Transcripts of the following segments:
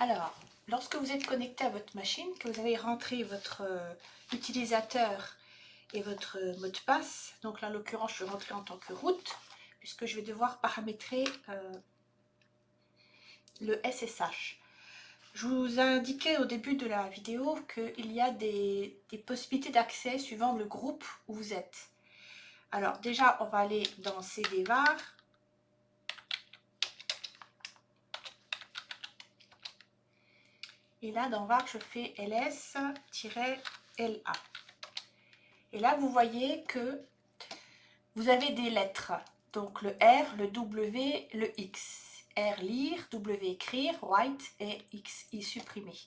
Alors, lorsque vous êtes connecté à votre machine, que vous avez rentré votre utilisateur et votre mot de passe, donc là en l'occurrence je vais rentrer en tant que route, puisque je vais devoir paramétrer le SSH. Je vous ai indiqué au début de la vidéo qu'il y a des possibilités d'accès suivant le groupe où vous êtes. Alors déjà, on va aller dans cdvar. Et là, dans var, je fais ls-la. Et là, vous voyez que vous avez des lettres. Donc le R, le W, le X. R lire, W écrire, write et X y supprimer.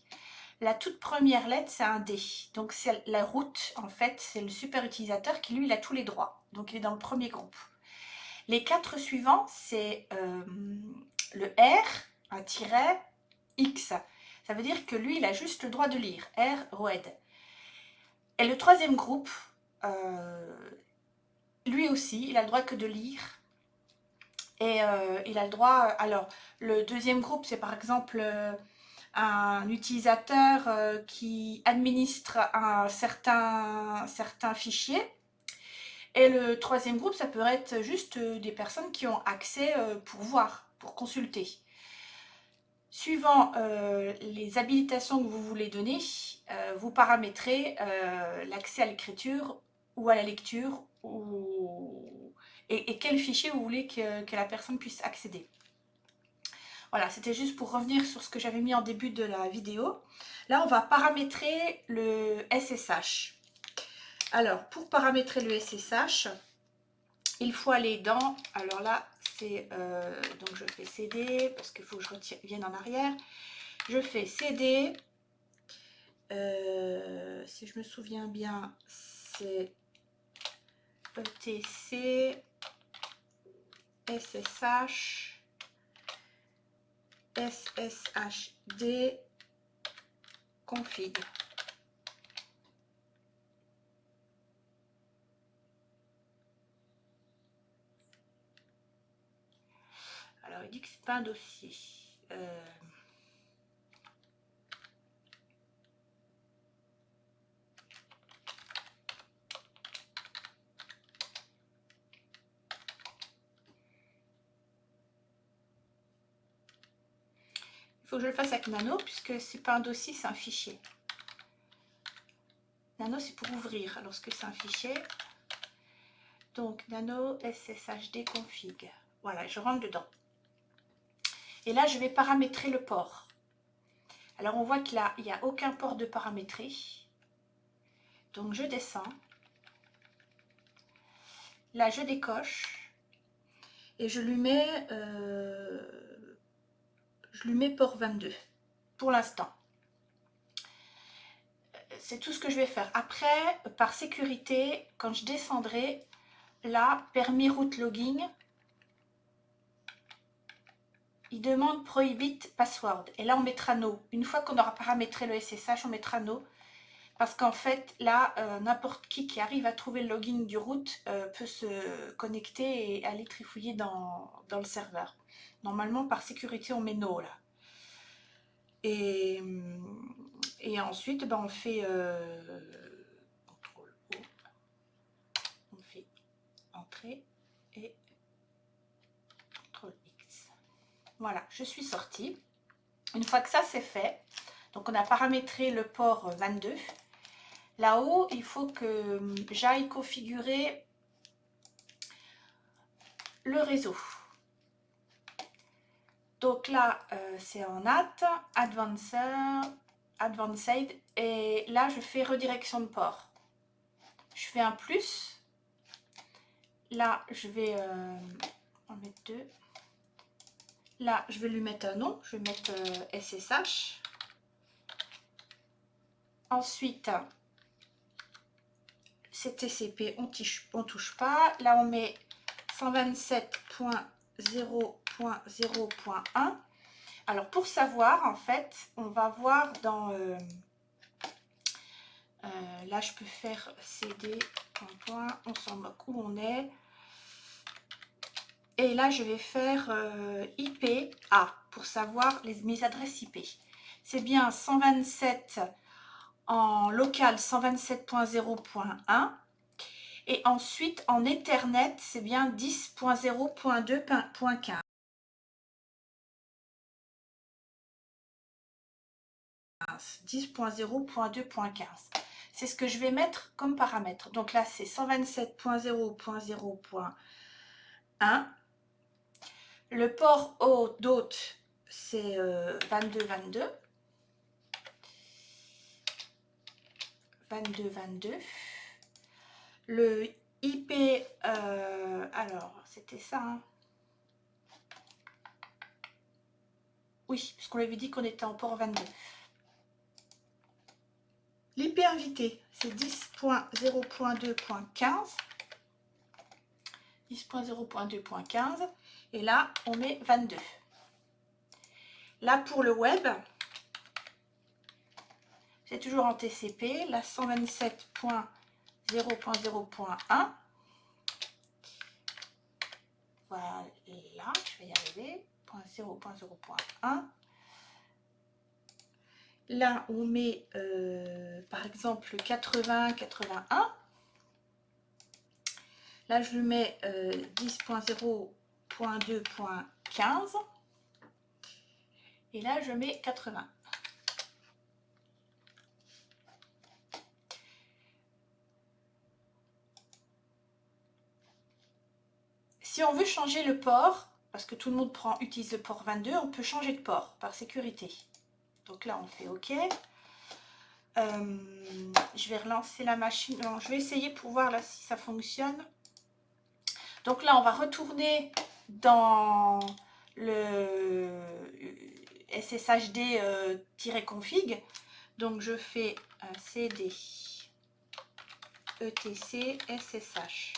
La toute première lettre, c'est un D. Donc c'est la route, en fait, c'est le super utilisateur qui, lui, il a tous les droits. Donc il est dans le premier groupe. Les 4 suivants, c'est le R, un tiret, X. Ça veut dire que lui, il a juste le droit de lire. R, read. Et le troisième groupe, lui aussi, il a le droit que de lire. Et il a le droit... Alors, le deuxième groupe, c'est par exemple un utilisateur qui administre un certain fichier. Et le troisième groupe, ça peut être juste des personnes qui ont accès pour voir, pour consulter. Suivant les habilitations que vous voulez donner, vous paramétrez l'accès à l'écriture ou à la lecture et quel fichier vous voulez que la personne puisse accéder. Voilà, c'était juste pour revenir sur ce que j'avais mis en début de la vidéo. Là, on va paramétrer le SSH. Alors, pour paramétrer le SSH, il faut aller dans... Alors là, c'est... donc, je fais CD, parce qu'il faut que je revienne en arrière. Je fais CD. Si je me souviens bien, c'est ETC, SSH, SSHD, config. Alors, il dit que c'est pas un dossier. Il faut que je le fasse avec Nano, puisque c'est pas un dossier, c'est un fichier. Nano, c'est pour ouvrir, alors que c'est un fichier. Donc, Nano SSHD config. Voilà, je rentre dedans. Et là, je vais paramétrer le port. Alors, on voit qu'il n'y a aucun port de paramétré. Donc, je descends. Là, je décoche. Et je lui mets port 22 pour l'instant. C'est tout ce que je vais faire. Après, par sécurité, quand je descendrai, là, permis route logging, il demande prohibit password. Et là, on mettra no. Une fois qu'on aura paramétré le SSH, on mettra no. Parce qu'en fait, là, n'importe qui arrive à trouver le login du root peut se connecter et aller trifouiller dans le serveur. Normalement, par sécurité, on met no là. Et ensuite, ben, on fait CTRL O, on fait entrée et CTRL X. Voilà, je suis sortie. Une fois que ça c'est fait, donc on a paramétré le port 22. Là-haut, il faut que j'aille configurer le réseau. Donc là, c'est en Advanced, et là, je fais redirection de port. Je fais un plus. Là, je vais en mettre 2. Là, je vais lui mettre un nom. Je vais mettre SSH. Ensuite, c'est TCP, on touche pas. Là, on met 127.0.0.1. Alors, pour savoir, en fait, on va voir dans... là, je peux faire CD, on s'en moque où on est. Et là, je vais faire IPA pour savoir mes adresses IP. c'est bien 127 en local 127.0.1 et ensuite en Ethernet c'est bien 10.0.2.15. 10.0.2.15. C'est ce que je vais mettre comme paramètre. Donc là, c'est 127.0.0.1. Le port d'hôte, c'est 22.22. 22.22. Le IP, alors, c'était ça, hein. Oui, parce qu'on avait dit qu'on était en port 22. L'IP invité, c'est 10.0.2.15. 10.0.2.15. Et là, on met 22. Là, pour le web, c'est toujours en TCP. Là, 127.0.0.1. Voilà, je vais y arriver. 0.0.1. Là, on met, par exemple, 80.81. Là, je lui mets 10.0.2.15. Et là, je mets 80. Si on veut changer le port, parce que tout le monde utilise le port 22, on peut changer de port par sécurité. Donc là, on fait OK. Je vais relancer la machine. Non, je vais essayer pour voir là si ça fonctionne. Donc là, on va retourner dans le SSHD-config. Donc je fais un CD etc SSH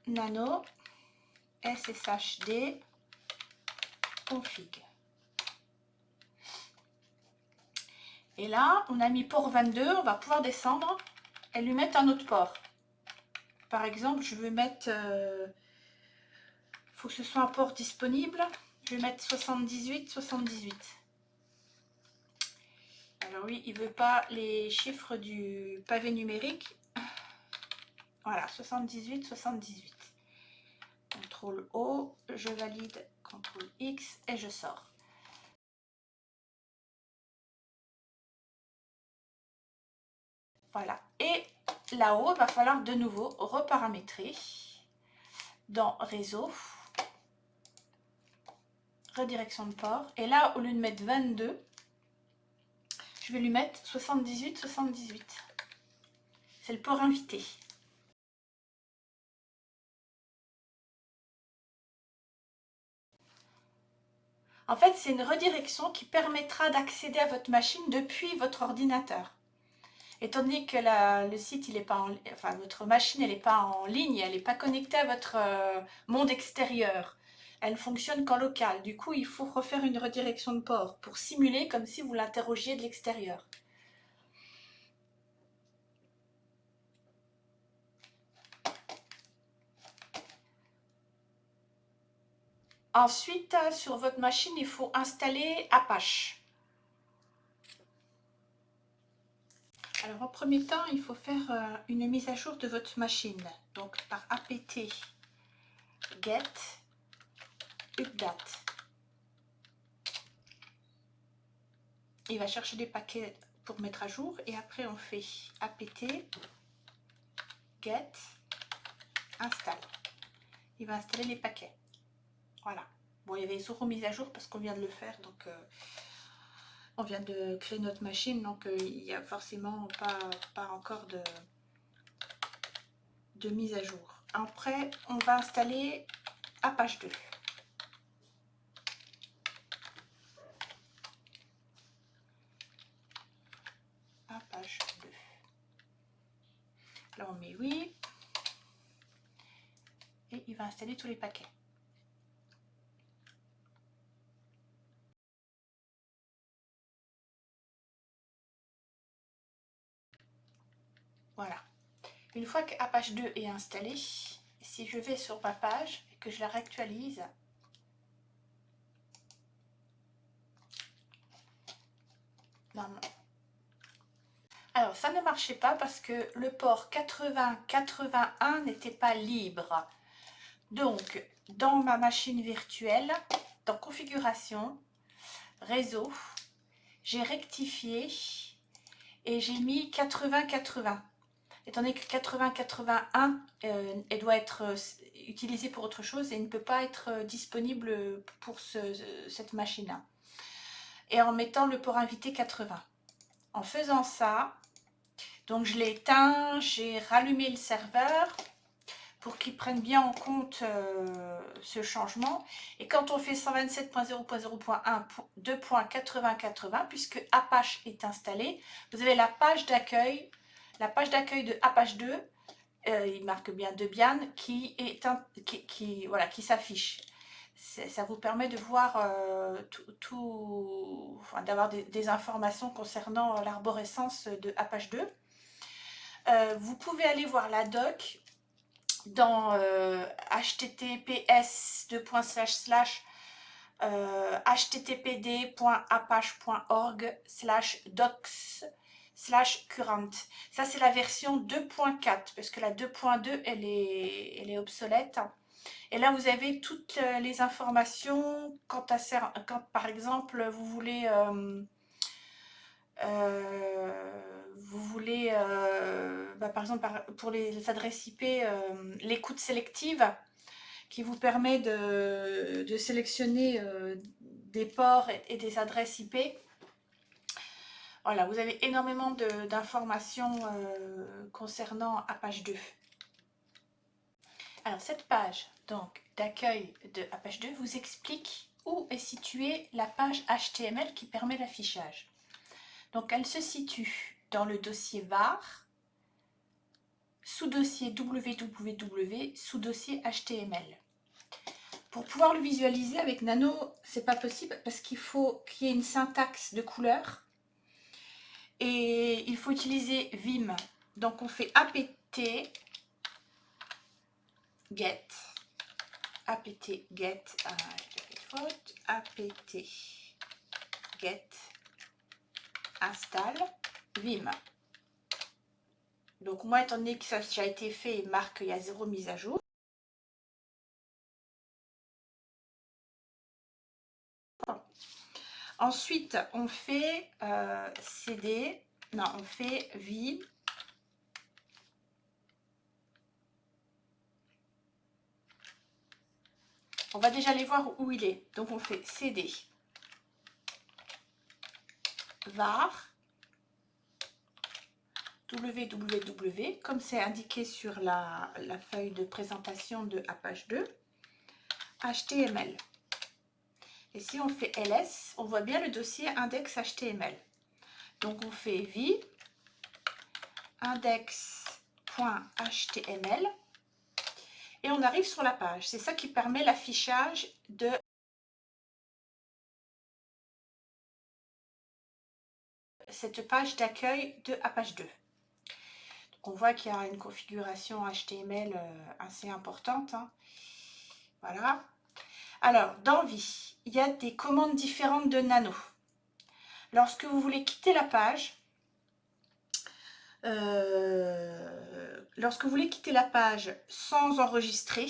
nano SSHD config. Et là, on a mis port 22, on va pouvoir descendre et lui mettre un autre port. Par exemple, je veux mettre, faut que ce soit un port disponible, je vais mettre 78, 78. Alors oui, il ne veut pas les chiffres du pavé numérique. Voilà, 78, 78. CTRL O, je valide, CTRL X et je sors. Voilà. Et là-haut, il va falloir de nouveau reparamétrer dans réseau, redirection de port. Et là, au lieu de mettre 22, je vais lui mettre 78, 78. C'est le port invité. En fait, c'est une redirection qui permettra d'accéder à votre machine depuis votre ordinateur. Étant donné que le site, il est pas enfin votre machine, elle n'est pas en ligne, elle n'est pas connectée à votre monde extérieur. Elle ne fonctionne qu'en local. Du coup, il faut refaire une redirection de port pour simuler comme si vous l'interrogiez de l'extérieur. Ensuite, sur votre machine, il faut installer Apache. Alors, en premier temps, il faut faire une mise à jour de votre machine. Donc, par apt get update. Il va chercher des paquets pour mettre à jour. Et après, on fait apt get install. Il va installer les paquets. Voilà. Bon, il y avait zéro mise à jour parce qu'on vient de le faire. Donc, on vient de créer notre machine. Donc, il n'y a forcément pas encore de mise à jour. Après, on va installer Apache 2. Apache 2. Là, on met oui. Et il va installer tous les paquets. Voilà. Une fois que Apache 2 est installé, si je vais sur ma page et que je la réactualise, Non. Alors, ça ne marchait pas parce que le port 80-81 n'était pas libre. Donc, dans ma machine virtuelle, dans configuration, réseau, j'ai rectifié et j'ai mis 80-80. Étant donné que 80-81, elle doit être utilisée pour autre chose et ne peut pas être disponible pour cette machine-là. Et en mettant le port invité 80. En faisant ça, donc je l'ai éteint, j'ai rallumé le serveur pour qu'il prenne bien en compte ce changement. Et quand on fait 127.0.0.1 2.80.80, puisque Apache est installé, vous avez la page d'accueil de Apache 2, il marque bien Debian, qui s'affiche. Ça vous permet de voir d'avoir des informations concernant l'arborescence de Apache 2. Vous pouvez aller voir la doc dans httpd.apache.org/docs/current. Ça, c'est la version 2.4 parce que la 2.2 elle est obsolète. Et là, vous avez toutes les informations quand par exemple vous voulez par exemple pour les adresses IP, l'écoute sélective qui vous permet de sélectionner des ports et des adresses IP. Voilà, vous avez énormément d'informations concernant Apache 2. Alors cette page donc d'accueil de Apache 2 vous explique où est située la page HTML qui permet l'affichage. Donc elle se situe dans le dossier var, sous-dossier www, sous-dossier HTML. Pour pouvoir le visualiser avec Nano, c'est pas possible parce qu'il faut qu'il y ait une syntaxe de couleur et il faut utiliser Vim. Donc on fait apt get install Vim. Donc moi, étant donné que ça a déjà été fait, il marque qu'il y a 0 mise à jour. Ensuite, on fait on fait Vim. On va déjà aller voir où il est. Donc on fait cd var www, comme c'est indiqué sur la feuille de présentation de Apache 2, HTML. Et si on fait ls, on voit bien le dossier index.html. Donc on fait v index.html et on arrive sur la page. C'est ça qui permet l'affichage de cette page d'accueil de Apache 2. Donc on voit qu'il y a une configuration HTML assez importante. Hein. Voilà. Alors, dans Vie, il y a des commandes différentes de Nano. Lorsque vous voulez quitter la page, sans enregistrer,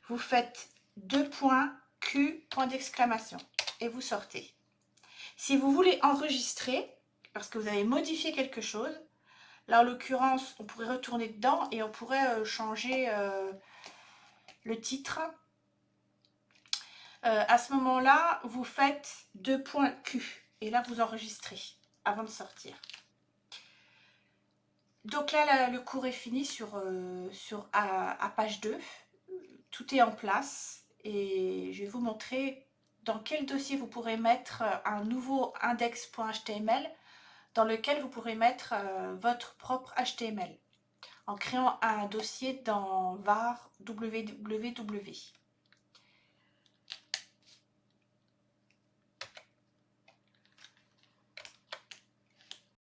vous faites 2 points Q, point d'exclamation, et vous sortez. Si vous voulez enregistrer, parce que vous avez modifié quelque chose, là en l'occurrence, on pourrait retourner dedans et on pourrait changer le titre. À ce moment-là, vous faites 2 points Q, et là vous enregistrez avant de sortir. Donc là, le cours est fini sur Apache 2. Tout est en place et je vais vous montrer dans quel dossier vous pourrez mettre un nouveau index.html dans lequel vous pourrez mettre votre propre HTML en créant un dossier dans var www.